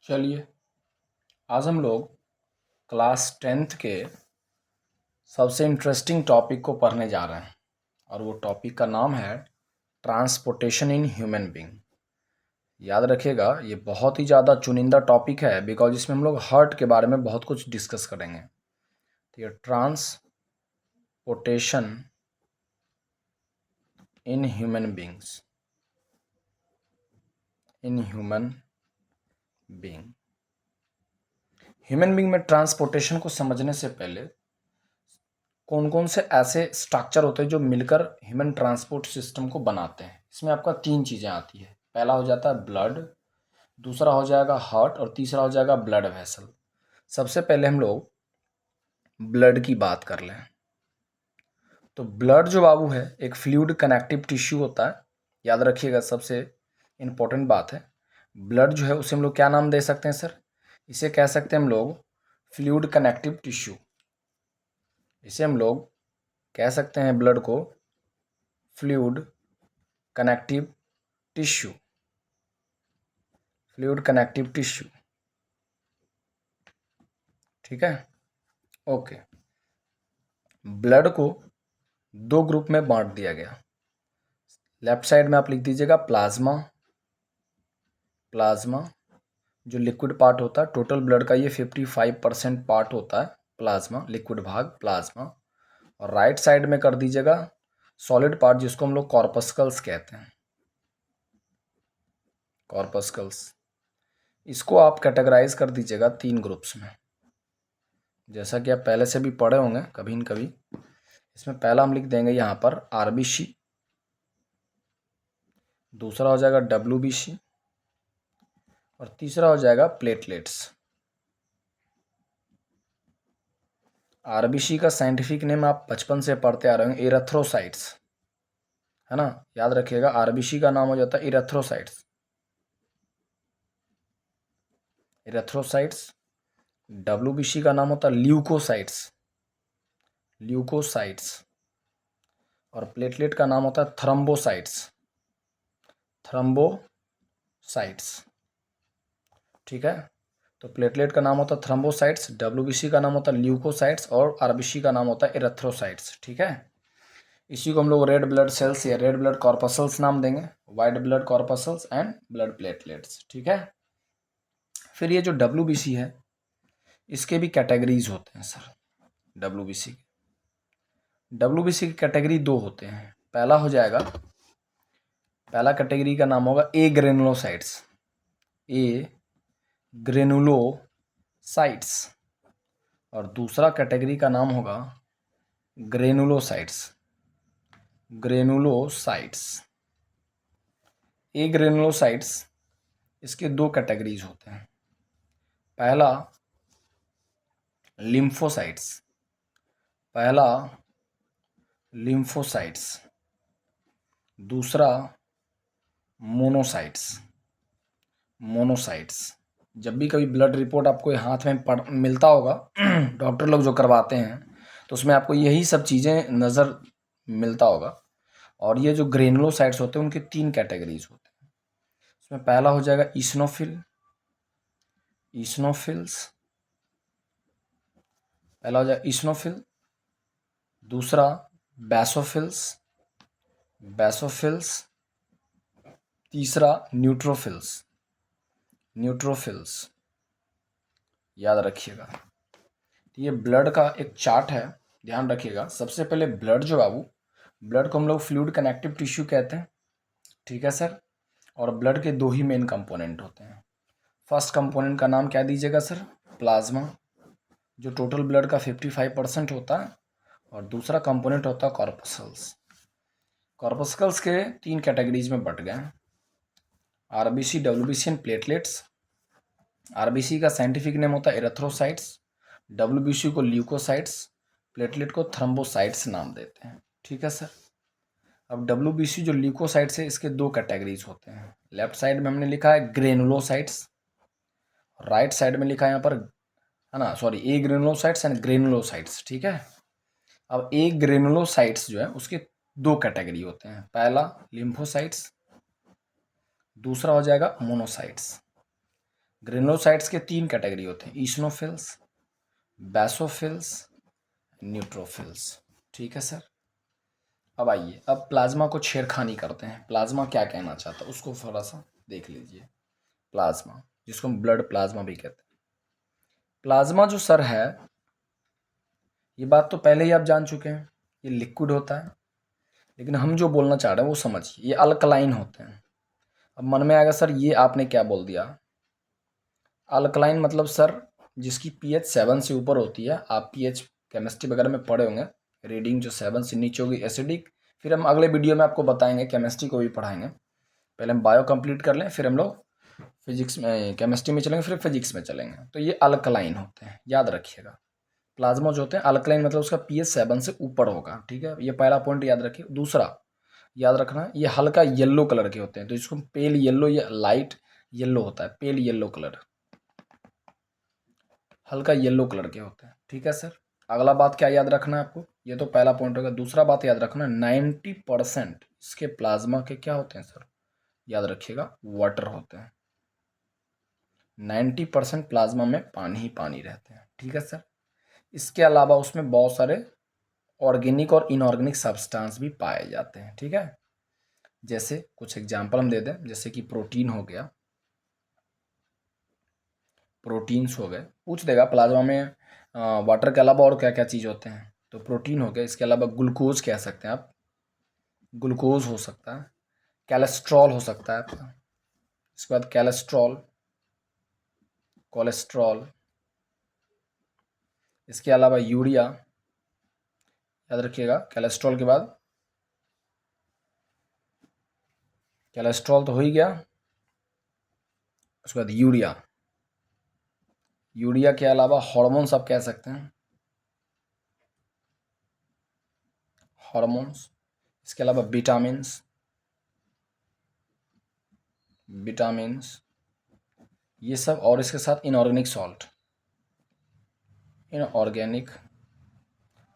चलिए, आज हम लोग क्लास 10th के सबसे इंटरेस्टिंग टॉपिक को पढ़ने जा रहे हैं और वो टॉपिक का नाम है ट्रांसपोर्टेशन इन ह्यूमन बीइंग। याद रखिएगा, ये बहुत ही ज़्यादा चुनिंदा टॉपिक है बिकॉज इसमें हम लोग हार्ट के बारे में बहुत कुछ डिस्कस करेंगे। तो ये transportation in human beings, in human being में ट्रांसपोर्टेशन को समझने से पहले कौन कौन से ऐसे स्ट्रक्चर होते हैं जो मिलकर ह्यूमन ट्रांसपोर्ट सिस्टम को बनाते हैं। इसमें आपका 3 चीज़ें आती है। पहला हो जाता है ब्लड, दूसरा हो जाएगा हार्ट और तीसरा हो जाएगा ब्लड वेसल। सबसे पहले हम लोग ब्लड की बात कर लें तो ब्लड जो बाबू है एक फ्लूइड कनेक्टिव टिश्यू होता है। याद रखिएगा, सबसे इम्पोर्टेंट बात है, ब्लड जो है उसे हम लोग क्या नाम दे सकते हैं सर? इसे कह सकते हैं हम लोग फ्लूइड कनेक्टिव टिश्यू। इसे हम लोग कह सकते हैं ब्लड को fluid connective tissue, fluid connective tissue. ठीक है, ओके। ब्लड को 2 ग्रुप में बांट दिया गया। लेफ्ट साइड में आप लिख दीजिएगा प्लाज्मा। प्लाज्मा जो लिक्विड पार्ट होता है, टोटल ब्लड का ये 55% पार्ट होता है प्लाज्मा, लिक्विड भाग प्लाज्मा। और राइट साइड में कर दीजिएगा सॉलिड पार्ट जिसको हम लोग कॉर्पस्कल्स कहते हैं, कॉर्पस्कल्स। इसको आप कैटेगराइज कर दीजिएगा 3 ग्रुप्स में, जैसा कि आप पहले से भी पढ़े होंगे कभी न कभी। इसमें पहला हम लिख देंगे यहाँ पर आरबीसी, दूसरा हो जाएगा डब्ल्यूबीसी और तीसरा हो जाएगा प्लेटलेट्स। आरबीसी का साइंटिफिक नेम आप बचपन से पढ़ते आ रहे हैं, एरिथ्रोसाइट्स, है ना। याद रखिएगा, आरबीसी का नाम हो जाता है एरिथ्रोसाइट्स, एरिथ्रोसाइट्स। डब्ल्यूबीसी का नाम होता है ल्यूकोसाइट्स, ल्यूकोसाइट्स। और प्लेटलेट का नाम होता है थ्रम्बोसाइट्स, थ्रम्बोसाइट्स। ठीक है, तो प्लेटलेट का नाम होता है थ्रम्बोसाइट्स, डब्ल्यूबीसी का नाम होता है ल्यूकोसाइट्स और आरबीसी का नाम होता है एरिथ्रोसाइट्स। ठीक है, इसी को हम लोग रेड ब्लड सेल्स या रेड ब्लड कॉर्पसल्स नाम देंगे, white blood corpuscles and blood platelets. ठीक है, फिर ये जो डब्ल्यूबीसी है इसके भी कैटेगरीज होते हैं सर। डब्ल्यूबीसी की कैटेगरी 2 होते हैं। पहला हो जाएगा, पहला कैटेगरी का नाम होगा ए ग्रेनुलोसाइट्स, ए ग्रेनुलोसाइट्स। और दूसरा कैटेगरी का नाम होगा ग्रेनुलोसाइट्स, ग्रेनुलोसाइट्स। ए ग्रेनुलोसाइट्स, इसके 2 कैटेगरीज होते हैं। पहला लिम्फोसाइट्स, पहला लिम्फोसाइट्स, दूसरा मोनोसाइट्स, मोनोसाइट्स। जब भी कभी ब्लड रिपोर्ट आपको हाथ में मिलता होगा डॉक्टर लोग जो करवाते हैं तो उसमें आपको यही सब चीज़ें नज़र मिलता होगा। और ये जो ग्रेनुलोसाइट्स होते हैं उनके 3 कैटेगरीज होते हैं। उसमें पहला हो जाएगा ईसनोफिल, ईसनोफिल्स, पहला हो जाएगा ईसनोफिल। दूसरा बैसोफिल्स, बैसोफिल्स। तीसरा न्यूट्रोफिल्स, न्यूट्रोफिल्स। याद रखिएगा, ये ब्लड का एक चार्ट है, ध्यान रखिएगा। सबसे पहले ब्लड जो बाबू, ब्लड को हम लोग फ्लूइड कनेक्टिव टिश्यू कहते हैं। ठीक है सर, और ब्लड के 2 ही मेन कंपोनेंट होते हैं। फर्स्ट कंपोनेंट का नाम क्या दीजिएगा सर? प्लाज्मा, जो टोटल ब्लड का 55% होता है। और दूसरा कंपोनेंट होता है कॉर्पस्कल्स। कॉर्पस्कल्स के 3 कैटेगरीज में बट गए हैं, RBC, WBC and platelets. RBC का साइंटिफिक नेम होता है एरिथ्रोसाइट्स, डब्ल्यूबीसी को ल्यूकोसाइट्स, प्लेटलेट को थ्रम्बोसाइट्स नाम देते हैं। ठीक है सर, अब डब्ल्यूबीसी जो ल्यूकोसाइट्स है इसके 2 कैटेगरीज होते हैं। लेफ्ट साइड में हमने लिखा है ग्रेनुलोसाइट्स, राइट साइड में लिखा है यहाँ पर, है ना, sorry, A granulocytes and granulocytes. ठीक है, अब ए ग्रेनुलोसाइट्स जो है उसके 2 कैटेगरी होते हैं। पहला लिम्फोसाइट्स, दूसरा हो जाएगा मोनोसाइट्स। ग्रेनुलोसाइट्स के 3 कैटेगरी होते हैं, ईशनोफिल्स, बेसोफिल्स, न्यूट्रोफिल्स। ठीक है सर। अब आइए, अब प्लाज्मा को छेड़खानी करते हैं। प्लाज्मा क्या कहना चाहता है उसको थोड़ा सा देख लीजिए। प्लाज्मा, जिसको हम ब्लड प्लाज्मा भी कहते हैं। प्लाज्मा जो सर है, ये बात तो पहले ही आप जान चुके हैं, ये लिक्विड होता है। लेकिन हम जो बोलना चाह रहे हैं वो समझिए, ये अल्कलाइन होते हैं। अब मन में आएगा सर ये आपने क्या बोल दिया। अल्कलाइन मतलब सर जिसकी पीएच 7 से ऊपर होती है। आप पीएच केमिस्ट्री वगैरह में पढ़े होंगे, रीडिंग जो 7 से नीचे होगी एसिडिक। फिर हम अगले वीडियो में आपको बताएंगे, केमिस्ट्री को भी पढ़ाएंगे। पहले हम बायो कंप्लीट कर लें, फिर हम लोग फिजिक्स में, केमिस्ट्री में चलेंगे, फिर फिजिक्स में चलेंगे। तो ये अल्कलाइन होते हैं, याद रखिएगा। प्लाज्मा जो होते हैं अल्कलाइन मतलब उसका पीएच 7 से ऊपर होगा। ठीक है, ये पहला पॉइंट याद रखिए। दूसरा याद रखना, ये हल्का येलो कलर के होते हैं, तो इसको पेल येलो या लाइट येलो होता है, पेल येलो कलर, हल्का येलो कलर के होते हैं। ठीक है सर। अगला बात क्या याद रखना है आपको, ये तो पहला पॉइंट होगा। दूसरा बात याद रखना, 90% इसके प्लाज्मा के क्या होते हैं सर, याद रखिएगा, वाटर होते हैं। 90% प्लाज्मा में पानी ही पानी रहते हैं। ठीक है सर। इसके अलावा उसमें बहुत सारे ऑर्गेनिक और इनऑर्गेनिक सब्सटेंस भी पाए जाते हैं। ठीक है, जैसे कुछ एग्जाम्पल हम दे दें, जैसे कि प्रोटीन हो गया, प्रोटीन्स हो गए। पूछ देगा प्लाज्मा में वाटर के अलावा और क्या क्या चीज़ होते हैं, तो प्रोटीन हो गया। इसके अलावा ग्लूकोज कह सकते हैं आप, ग्लूकोज हो सकता है, कैलेस्ट्रॉल हो सकता है आपका। इसके बाद कैलेस्ट्रॉल, कोलेस्ट्रॉल। इसके अलावा यूरिया, याद रखिएगा। कैलेस्ट्रॉल के बाद, कैलेस्ट्रॉल तो हो ही गया। उसके बाद यूरिया, यूरिया के अलावा हार्मोन्स आप कह सकते हैं, हार्मोन्स। इसके अलावा विटामिन्स, विटामिन्स ये सब। और इसके साथ इनऑर्गेनिक सॉल्ट, इनऑर्गेनिक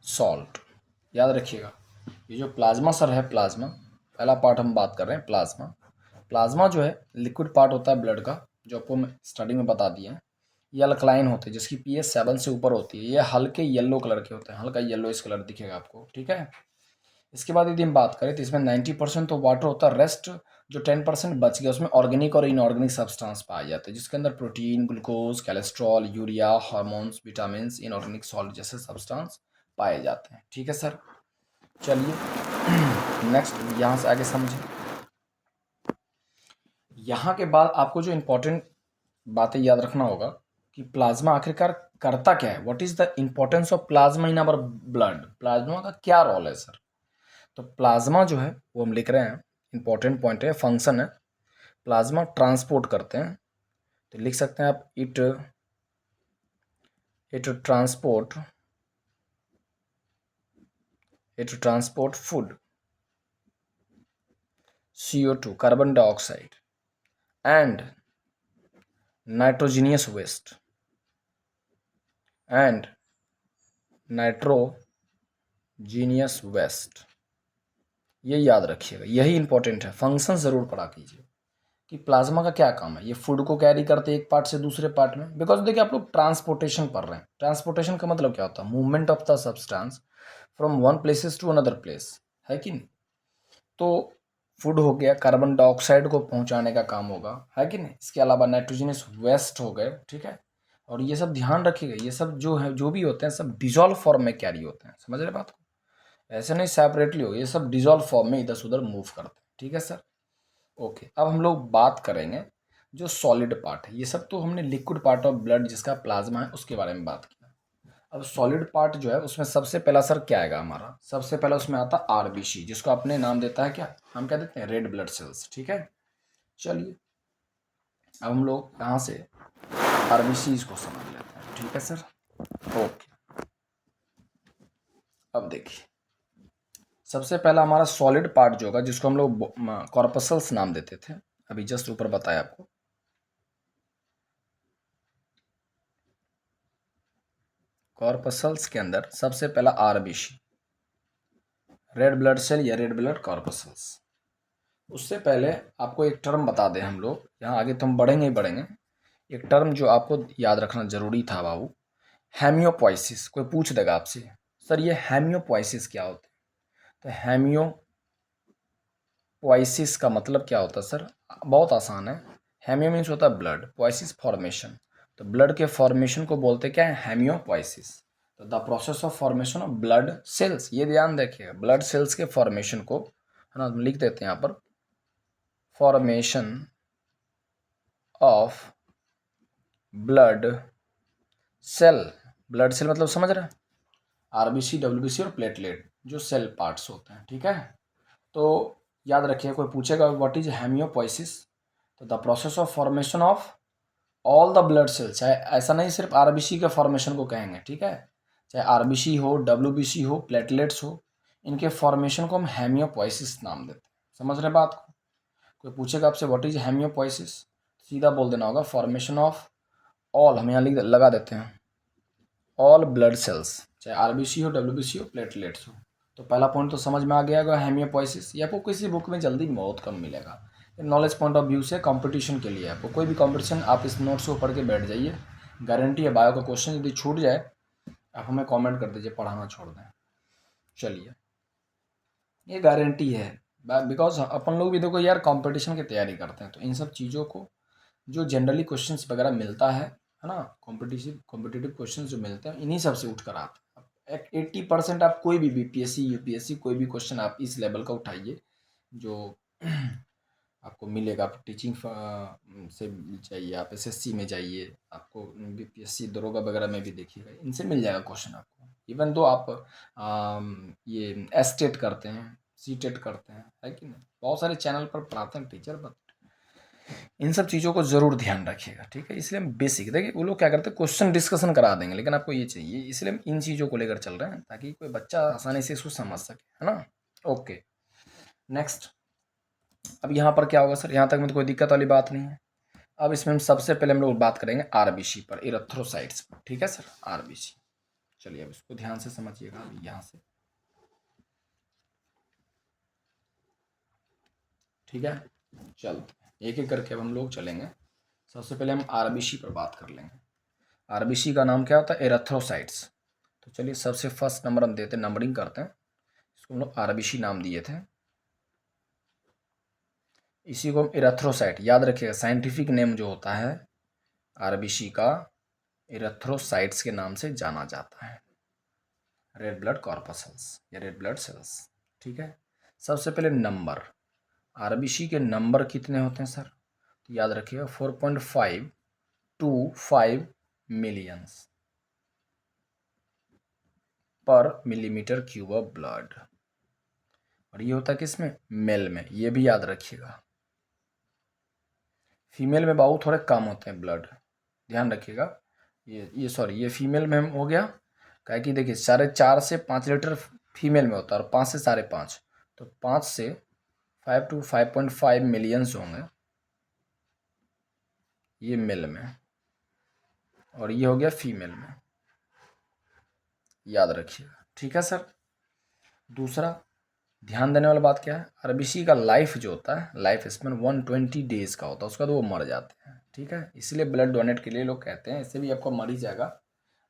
सॉल्ट, याद रखिएगा। ये जो प्लाज्मा सर है, प्लाज्मा पहला पार्ट हम बात कर रहे हैं। प्लाज्मा, प्लाज्मा जो है लिक्विड पार्ट होता है ब्लड का, जो आपको मैं स्टडी में बता दिया है। ये अल्कलाइन होते हैं, जिसकी पीएच 7 से ऊपर होती है। ये हल्के येलो कलर के होते हैं, हल्का येलो इस कलर दिखेगा आपको। ठीक है। इसके बाद यदि हम बात करें तो इसमें 90% तो वाटर होता है, रेस्ट जो 10% बच गया उसमें ऑर्गेनिक और इनऑर्गेनिक सब्सटेंस पाए जाते हैं, जिसके अंदर protein, glucose, cholesterol, urea, hormones, vitamin, inorganic salt जैसे सब्सटेंस पाए जाते हैं। ठीक है सर। चलिए नेक्स्ट यहाँ से आगे समझें। यहाँ के बाद आपको जो इम्पोर्टेंट बातें याद रखना होगा कि प्लाज्मा आखिरकार करता क्या है। What is the importance of plasma in our blood, plasma का क्या रोल है सर। तो प्लाज्मा जो है वो हम लिख रहे हैं, इंपॉर्टेंट पॉइंट है, फंक्शन है। प्लाज्मा ट्रांसपोर्ट करते हैं, तो लिख सकते हैं आप, it transport, it transport food, CO2 carbon dioxide and nitrogenous waste and nitrogenous waste. ये याद रखिएगा, यही इंपॉर्टेंट है। फंक्शन जरूर पढ़ा कीजिए कि प्लाज्मा का क्या काम है। ये फूड को कैरी करते हैं एक पार्ट से दूसरे पार्ट में, बिकॉज देखिए आप लोग ट्रांसपोर्टेशन पढ़ रहे हैं। ट्रांसपोर्टेशन का मतलब क्या होता है, movement of the substance from one places to another place, है कि नहीं। तो फूड हो गया, कार्बन डाइऑक्साइड को पहुंचाने का काम होगा, है कि नहीं। इसके अलावा नाइट्रोजनस वेस्ट हो गए। ठीक है। और ये सब ध्यान रखिएगा, ये सब जो है, जो भी होते हैं सब डिजॉल्व फॉर्म में कैरी होते हैं, समझ रहे बात को। ऐसे नहीं सेपरेटली हो, ये सब डिजॉल्व फॉर्म में इधर उधर मूव करते हैं। ठीक है सर। ओके, अब हम लोग बात करेंगे जो सॉलिड पार्ट है। ये सब तो हमने लिक्विड पार्ट ऑफ ब्लड जिसका प्लाज्मा है उसके बारे में बात किया। अब सॉलिड पार्ट जो है उसमें सबसे पहला सर क्या आएगा हमारा, सबसे पहला उसमें आता है आरबीसी, जिसको अपने नाम देता है क्या, हम क्या देते हैं, रेड ब्लड सेल्स। ठीक है। चलिए अब हम लोग यहाँ से आरबीसी को समझ लेते हैं। ठीक है सर। ओके, अब देखिए सबसे पहला हमारा सॉलिड पार्ट जो होगा, जिसको हम लोग कॉर्पसल्स नाम देते थे, अभी जस्ट ऊपर बताया आपको। कॉर्पसल्स के अंदर सबसे पहला आरबीसी, रेड ब्लड सेल या रेड ब्लड कॉर्पसल्स। उससे पहले आपको एक टर्म बता दें हम लोग, यहाँ आगे तो हम बढ़ेंगे ही बढ़ेंगे। एक टर्म जो आपको याद रखना जरूरी था बाबू, हेमियोपोइसिस। कोई पूछ देगा आपसे, सर ये हेमियोपोइसिस क्या होता है? तो हेमियोपोइसिस का मतलब क्या होता है सर? बहुत आसान है। हेमियो मीन्स होता है ब्लड, पोइसिस फॉर्मेशन। तो ब्लड के फॉर्मेशन को बोलते क्या है? हेमियोपोइसिस। तो the process of formation of blood cells, ये ध्यान रखिएगा, ब्लड सेल्स के फॉर्मेशन को, है ना, लिख देते हैं यहाँ पर, formation of blood cell. Blood cell मतलब समझ रहे हैं, आरबीसी, डब्ल्यूबीसी और प्लेटलेट जो सेल पार्ट्स होते हैं, ठीक है। तो याद रखिए, कोई पूछेगा व्हाट इज हेमियोपोइसिस, तो the process of formation of all the blood cells, चाहे ऐसा नहीं सिर्फ आरबीसी के फॉर्मेशन को कहेंगे, ठीक है, चाहे आरबीसी हो, डब्ल्यूबीसी हो, प्लेटलेट्स हो, इनके फॉर्मेशन को हम हेमियोपोइसिस नाम देते हैं। समझ रहे बात को? कोई पूछेगा आपसे व्हाट इज हेमियोपोइसिस, सीधा बोल देना होगा फॉर्मेशन ऑफ ऑल, हम यहाँ लिख लगा देते हैं, ऑल ब्लड सेल्स, चाहे आरबीसी हो, डब्ल्यूबीसी हो, प्लेटलेट्स हो। तो पहला पॉइंट तो समझ में आ गया होगा हेमियोपोइसिस। ये आपको किसी बुक में जल्दी बहुत कम मिलेगा, नॉलेज पॉइंट ऑफ व्यू से कंपटीशन के लिए। आपको कोई भी कंपटीशन, आप इस नोट्स को पढ़ के बैठ जाइए, गारंटी है बायो का क्वेश्चन यदि छूट जाए आप हमें कमेंट कर दीजिए, पढ़ाना छोड़ दें। चलिए, ये गारंटी है, बिकॉज अपन लोग भी देखो यार कंपटीशन की तैयारी करते हैं, तो इन सब चीज़ों को जो जनरली क्वेश्चंस वगैरह मिलता है ना, कॉम्पिटिटिव क्वेश्चंस जो मिलते हैं, इन्हीं सब से उठ कर आते हैं। 80% आप कोई भी बीपीएससी यूपीएससी कोई भी क्वेश्चन आप इस लेवल का उठाइए जो आपको मिलेगा, आप टीचिंग से जाइए, आप एसएससी में जाइए, आपको बीपीएससी दरोगा वगैरह में भी देखिएगा, इनसे मिल जाएगा क्वेश्चन आपको। इवन दो आप ये एस टेट करते हैं, सी टेट करते हैं, है कि नहीं, बहुत सारे चैनल पर पढ़ाते हैं टीचर, बट इन सब चीज़ों को ज़रूर ध्यान रखिएगा, ठीक है। इसलिए हम बेसिक, देखिए वो लोग क्या करते हैं, क्वेश्चन डिस्कशन करा देंगे, लेकिन आपको ये चाहिए, इसलिए हम इन चीज़ों को लेकर चल रहे हैं ताकि कोई बच्चा आसानी से इसको समझ सके, है ना। Okay, next. अब यहाँ पर क्या होगा सर, यहाँ तक में तो कोई दिक्कत वाली बात नहीं है। अब इसमें हम सबसे पहले हम लोग बात करेंगे आरबीसी पर, इरेथ्रोसाइट्स पर, ठीक है सर, आरबीसी। चलिए अब इसको ध्यान से समझिएगा यहाँ से, ठीक है। चलो एक एक करके अब हम लोग चलेंगे। सबसे पहले हम आरबीसी पर बात कर लेंगे। आरबीसी का नाम क्या होता है? एरेथ्रोसाइट्स। तो चलिए सबसे फर्स्ट नंबर हम देते हैं, नंबरिंग करते हैं, इसको हम लोग आरबीसी नाम दिए थे, इसी को हम एरेथ्रोसाइट, याद रखिएगा साइंटिफिक नेम जो होता है आरबीसी का, एरेथ्रोसाइट्स के नाम से जाना जाता है, रेड ब्लड कॉर्पसल्स या रेड ब्लड सेल्स, ठीक है। सबसे पहले नंबर, आरबीसी के नंबर कितने होते हैं सर? तो याद रखिएगा 4.525 मिलियंस पर मिलीमीटर क्यूब ऑफ ब्लड, और ये होता है किसमें? मेल में, ये भी याद रखिएगा। फीमेल में बाबू थोड़े कम होते हैं ब्लड, ध्यान रखिएगा। ये सॉरी, ये फीमेल में हो गया, क्या कि देखिए 4.5 से 5 लीटर फीमेल में होता है और 5 से 5.5, तो 5 से 5 to 5.5 मिलियंस होंगे ये मेल में, और ये हो गया फीमेल में, याद रखिएगा, ठीक है सर। दूसरा ध्यान देने वाला बात क्या है, आरबीसी का लाइफ जो होता है, लाइफ स्पेन 120 डेज का होता है, उसके बाद वो मर जाते हैं, ठीक है। इसलिए ब्लड डोनेट के लिए लोग कहते हैं, इससे भी आपको मर ही जाएगा।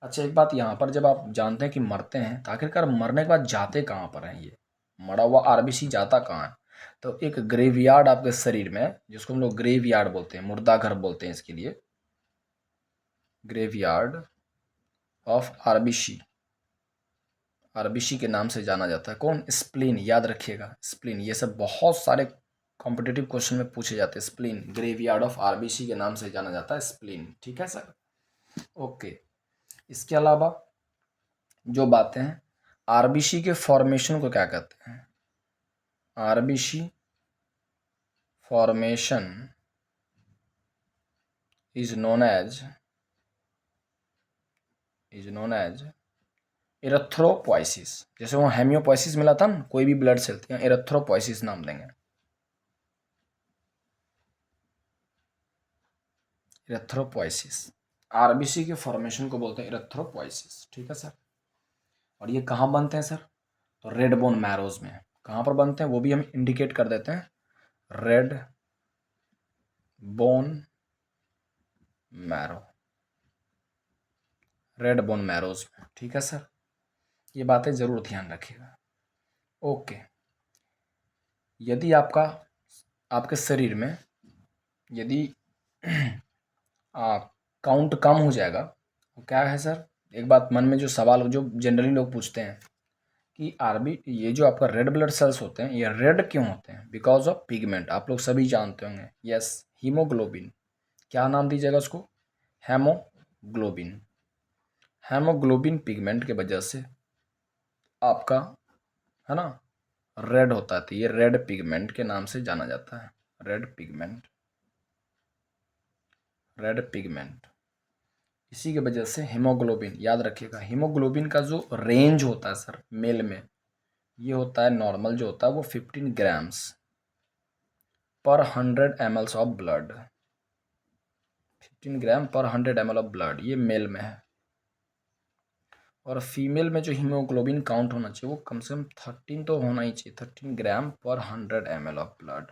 अच्छा एक बात यहाँ पर, जब आप जानते हैं कि मरते हैं, तो आखिरकार मरने के बाद जाते कहाँ पर हैं ये मरा हुआ आरबीसी, जाता कहाँ है? तो एक ग्रेवयार्ड आपके शरीर में, जिसको हम लोग ग्रेवयार्ड बोलते हैं, मुर्दा घर बोलते हैं इसके लिए, ग्रेवयार्ड ऑफ आरबीसी, आरबीसी के नाम से जाना जाता है। कौन? स्प्लीन, याद रखिएगा स्प्लीन, ये सब बहुत सारे कॉम्पिटिटिव क्वेश्चन में पूछे जाते हैं। स्प्लीन, ग्रेवयार्ड ऑफ आरबीसी के नाम से जाना जाता है स्प्लीन, ठीक है सर। ओके, इसके अलावा जो बातें हैं, आरबीसी के फॉर्मेशन को क्या कहते हैं? RBC formation is known as erythropoiesis. जैसे वो हेमियोपोइसिस मिला था ना, कोई भी ब्लड सेल, एरेथ्रोपोइसिस नाम देंगे, एरेथ्रोपोइसिस। आरबीसी के फॉर्मेशन को बोलते हैं एरेथ्रोपोइसिस, ठीक है सर। और ये कहाँ बनते हैं सर? तो रेड बोन मैरोज में। कहाँ पर बनते हैं वो भी हम इंडिकेट कर देते हैं, red bone marrow, red bone marrows में। ठीक है सर, ये बातें ज़रूर ध्यान रखिएगा। ओके, यदि आपके शरीर में यदि काउंट कम हो जाएगा तो क्या है सर, एक बात मन में जो सवाल जो जनरली लोग पूछते हैं कि आरबी ये जो आपका रेड ब्लड सेल्स होते हैं ये रेड क्यों होते हैं? Because of pigment. आप लोग सभी जानते होंगे, यस, हीमोग्लोबिन। क्या नाम दीजिएगा उसको? हेमोग्लोबिन। हेमोग्लोबिन पिगमेंट के वजह से आपका, है ना, रेड होता है। तो ये रेड पिगमेंट के नाम से जाना जाता है, रेड पिगमेंट, रेड पिगमेंट। इसी की वजह से हीमोग्लोबिन, याद रखिएगा, हीमोग्लोबिन का जो रेंज होता है सर मेल में, ये होता है नॉर्मल जो होता है वो 15 ग्राम्स पर 100 ml ऑफ ब्लड। 15 ग्राम पर 100 ml ऑफ ब्लड, ये मेल में है। और फीमेल में जो हीमोग्लोबिन काउंट होना चाहिए वो कम से कम 13 तो होना ही चाहिए, 13 ग्राम पर 100 ml ऑफ ब्लड।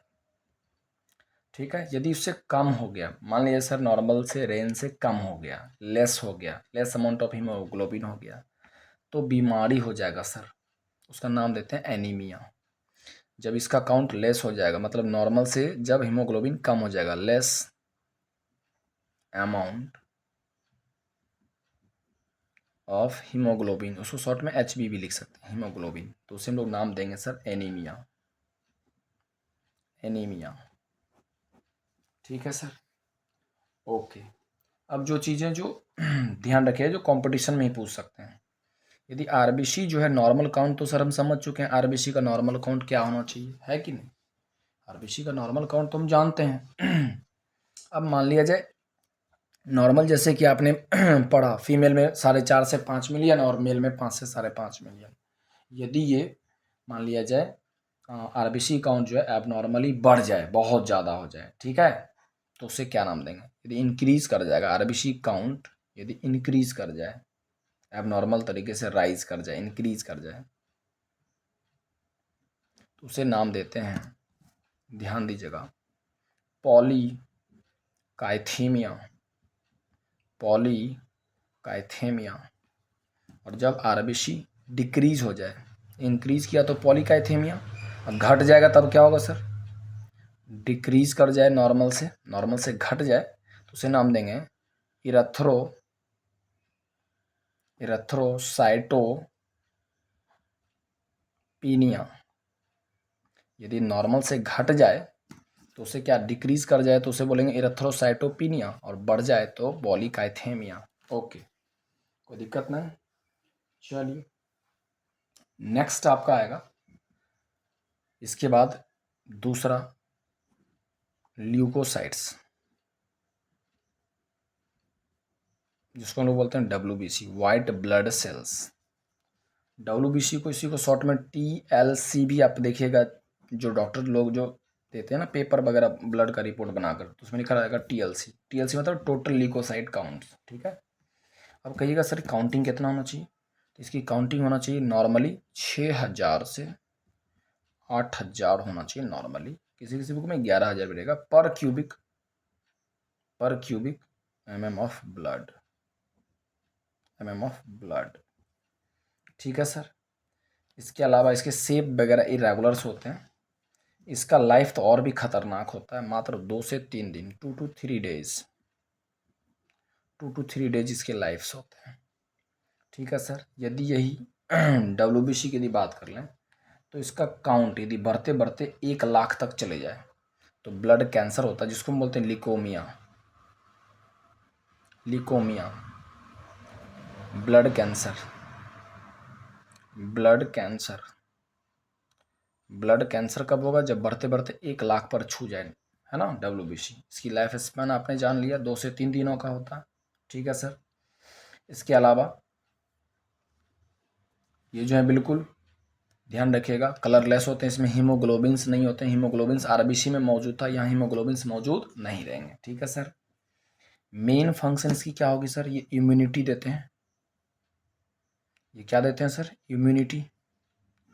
ठीक है, यदि उससे कम हो गया, मान लीजिए सर नॉर्मल से रेंज से कम हो गया, लेस हो गया, लेस अमाउंट ऑफ हीमोग्लोबिन हो गया, तो बीमारी हो जाएगा सर। उसका नाम देते हैं एनीमिया। जब इसका काउंट लेस हो जाएगा, मतलब नॉर्मल से जब हीमोग्लोबिन कम हो जाएगा, लेस अमाउंट ऑफ हीमोग्लोबिन, उसको शॉर्ट में HB भी लिख सकते हैं, हीमोग्लोबिन, तो उसे हम लोग नाम देंगे सर एनीमिया। एनीमिया, ठीक है सर। ओके, अब जो चीज़ें जो ध्यान रखिए, जो कंपटीशन में ही पूछ सकते हैं, यदि आरबीसी जो है नॉर्मल काउंट, तो सर हम समझ चुके हैं आरबीसी का नॉर्मल काउंट क्या होना चाहिए, है कि नहीं? आरबीसी का नॉर्मल काउंट तो हम जानते हैं। अब मान लिया जाए नॉर्मल, जैसे कि आपने पढ़ा, फीमेल में 4.5 से 5 मिलियन और मेल में 5 से 5.5 मिलियन। यदि ये मान लिया जाए आरबीसी काउंट जो है एबनॉर्मली बढ़ जाए, बहुत ज़्यादा हो जाए, ठीक है, तो उसे क्या नाम देंगे? यदि इंक्रीज कर जाएगा आरबीसी काउंट, यदि इंक्रीज कर जाए, एबनॉर्मल तरीके से राइज कर जाए, इंक्रीज कर जाए, तो उसे नाम देते हैं, ध्यान दीजिएगा, पॉलीकाइथीमिया। पॉलीकाइथेमिया। और जब आरबीसी डिक्रीज हो जाए, इंक्रीज किया तो पॉलीकाइथेमिया, और घट जाएगा तब क्या होगा सर? डिक्रीज कर जाए नॉर्मल से घट जाए, तो उसे नाम देंगे इरेथ्रोसाइटोपिनिया। यदि नॉर्मल से घट जाए तो उसे क्या, डिक्रीज कर जाए तो उसे बोलेंगे इरेथ्रोसाइटोपिनिया, और बढ़ जाए तो पॉलीकाइथेमिया। ओके, कोई दिक्कत नहीं। चलिए नेक्स्ट आपका आएगा इसके बाद दूसरा, ल्यूकोसाइट्स, जिसको हम लोग बोलते हैं WBC, white blood cells. WBC को, इसी को शॉर्ट में TLC भी आप देखिएगा, जो डॉक्टर लोग जो देते हैं ना पेपर वगैरह ब्लड का रिपोर्ट बनाकर, तो उसमें लिखा रहेगा TLC मतलब टोटल ल्यूकोसाइट काउंट। ठीक है, अब कहिएगा सर काउंटिंग कितना होना चाहिए? तो इसकी काउंटिंग होना चाहिए नॉर्मली 6000 से 8000 होना चाहिए नॉर्मली, किसी किसी बुक में 11000 भी रहेगा, पर क्यूबिक mm ऑफ ब्लड। ठीक है सर, इसके अलावा इसके शेप वगैरह इरेगुलर्स होते हैं। इसका लाइफ तो और भी खतरनाक होता है, मात्र 2 से 3 दिन, 2 to 3 डेज, 2 to 3 डेज इसके लाइफ्स होते हैं। ठीक है सर, यदि यही WBC की यदि बात कर लें, तो इसका काउंट यदि बढ़ते बढ़ते 1 लाख तक चले जाए तो ब्लड कैंसर होता है, जिसको हम बोलते हैं लिकोमिया। ब्लड कैंसर, ब्लड कैंसर कब होगा? जब बढ़ते बढ़ते 1 लाख पर छू जाए, है ना WBC। इसकी लाइफ स्पैन आपने जान लिया, 2 से 3 दिनों का होता है। ठीक है सर, इसके अलावा ये जो है बिल्कुल ध्यान रखिएगा, कलरलेस होते हैं, इसमें हीमोग्लोबिन्स नहीं होते हैं। हीमोग्लोबिन्स आरबीसी में मौजूद था, यहाँ हीमोग्लोबिन्स मौजूद नहीं रहेंगे। ठीक है सर, मेन फंक्शन इसकी क्या होगी सर? ये इम्यूनिटी देते हैं। ये क्या देते हैं सर? इम्यूनिटी,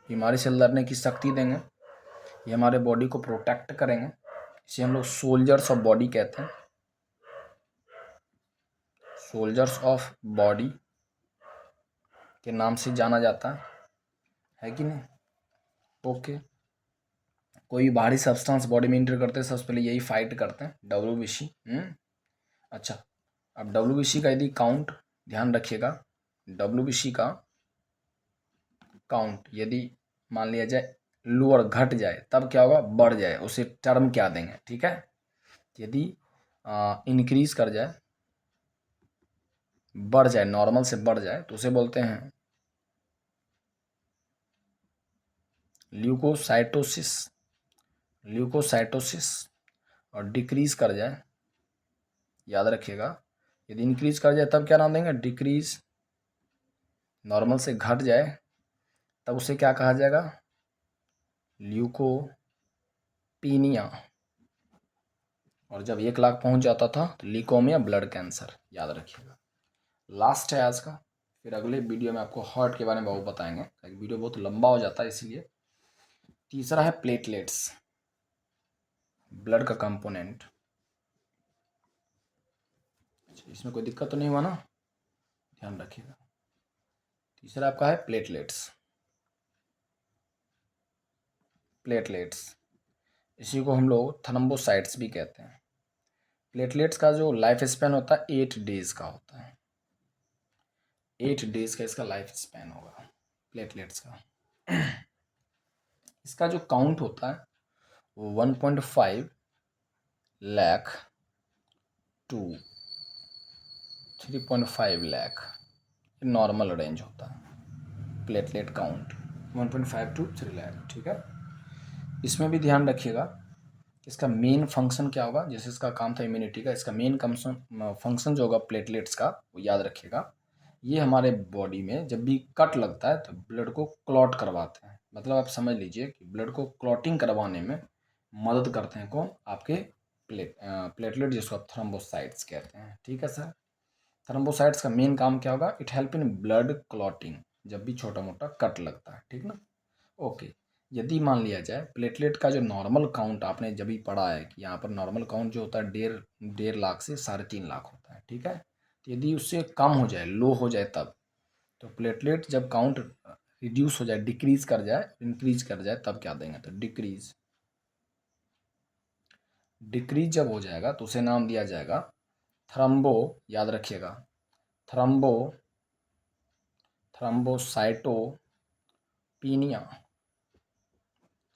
बीमारी से लड़ने की शक्ति देंगे। ये हमारे बॉडी को प्रोटेक्ट करेंगे, इसे हम लोग सोल्जर्स ऑफ बॉडी कहते हैं। सोल्जर्स ऑफ बॉडी के नाम से जाना जाता है कि नहीं? ओके। कोई बाहरी सब्सटेंस बॉडी में इंटर करते हैं सबसे पहले यही फाइट करते हैं, डब्ल्यूबीसी। अच्छा, अब डब्ल्यूबीसी का यदि काउंट ध्यान रखिएगा, डब्ल्यूबीसी का काउंट यदि मान लिया जाए लोअर घट जाए तब क्या होगा, बढ़ जाए, उसे टर्म क्या देंगे, ठीक है? यदि इंक्रीज कर जाए, बढ़ जाए, नॉर्मल से बढ़ जाए तो उसे बोलते हैं ल्यूकोसाइटोसिस, ल्यूकोसाइटोसिस। और डिक्रीज कर जाए, याद रखिएगा, यदि इंक्रीज कर जाए तब क्या नाम देंगे, डिक्रीज। नॉर्मल से घट जाए तब उसे क्या कहा जाएगा, ल्यूकोपीनिया। और जब 1 लाख पहुंच जाता था तो लीकोमिया, ब्लड कैंसर, याद रखिएगा। लास्ट है आज का, फिर अगले वीडियो में आपको हार्ट के बारे में बहुत बताएंगे, वीडियो बहुत लंबा हो जाता है इसलिए। तीसरा है प्लेटलेट्स, ब्लड का कंपोनेंट। इसमें कोई दिक्कत तो नहीं हुआ ना, ध्यान रखिएगा। तीसरा आपका है प्लेटलेट्स, प्लेटलेट्स, इसी को हम लोग थ्रोम्बोसाइट्स भी कहते हैं। प्लेटलेट्स का जो लाइफ स्पैन होता है 8 डेज का होता है, 8 डेज का इसका लाइफ स्पैन होगा प्लेटलेट्स का। इसका जो काउंट होता है वो 1.5 lakh to 3.5 lakh normal range होता है प्लेटलेट काउंट, 1.5 टू 3 लाख, ठीक है? इसमें भी ध्यान रखिएगा कि इसका मेन फंक्शन क्या होगा, जैसे इसका काम था इम्यूनिटी का, इसका मेन फंक्शन जो होगा प्लेटलेट्स का, वो याद रखिएगा। ये हमारे बॉडी में जब भी कट लगता है तो ब्लड को क्लॉट करवाते हैं, मतलब आप समझ लीजिए कि ब्लड को क्लॉटिंग करवाने में मदद करते हैं कौन, आपके प्लेटलेट, जिसको आप थ्रोम्बोसाइट्स कहते हैं, ठीक है सर? थ्रोम्बोसाइट्स का मेन काम क्या होगा, it help in blood clotting, जब भी छोटा मोटा कट लगता है, ठीक ना? ओके। यदि मान लिया जाए प्लेटलेट का जो नॉर्मल काउंट आपने जब भी पढ़ा है कि यहाँ पर नॉर्मल काउंट जो होता है 1.5 लाख से 3.5 लाख होता है, ठीक है? तो यदि उससे कम हो जाए, लो हो जाए तब, तो प्लेटलेट जब काउंट रिड्यूस हो जाए, डिक्रीज कर जाए, इंक्रीज कर जाए, तब क्या देंगे, तो डिक्रीज। डिक्रीज जब हो जाएगा तो उसे नाम दिया जाएगा थ्रम्बो, याद रखिएगा, थ्रम्बो थ्रम्बोसाइटोपीनिया।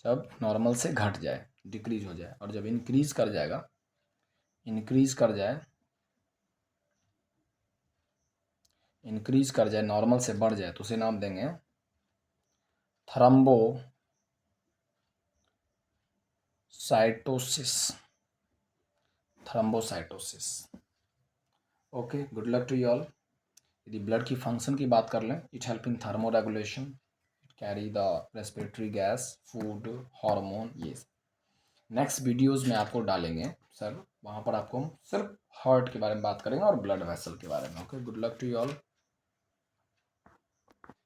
जब नॉर्मल से घट जाए, डिक्रीज हो जाए, और जब इंक्रीज कर जाएगा, इंक्रीज कर जाए, इंक्रीज कर जाए, नॉर्मल से बढ़ जाए, तो उसे नाम देंगे thrombocytosis, thrombocytosis. Okay, good luck to you all. यदि ब्लड की फंक्शन की बात कर लें, it help in thermoregulation, it carry the respiratory gas, food, hormone, ये नेक्स्ट वीडियोस में आपको डालेंगे सर, वहाँ पर आपको हम सिर्फ हार्ट के बारे में बात करेंगे और ब्लड वेसल के बारे में। Okay, good luck to you all.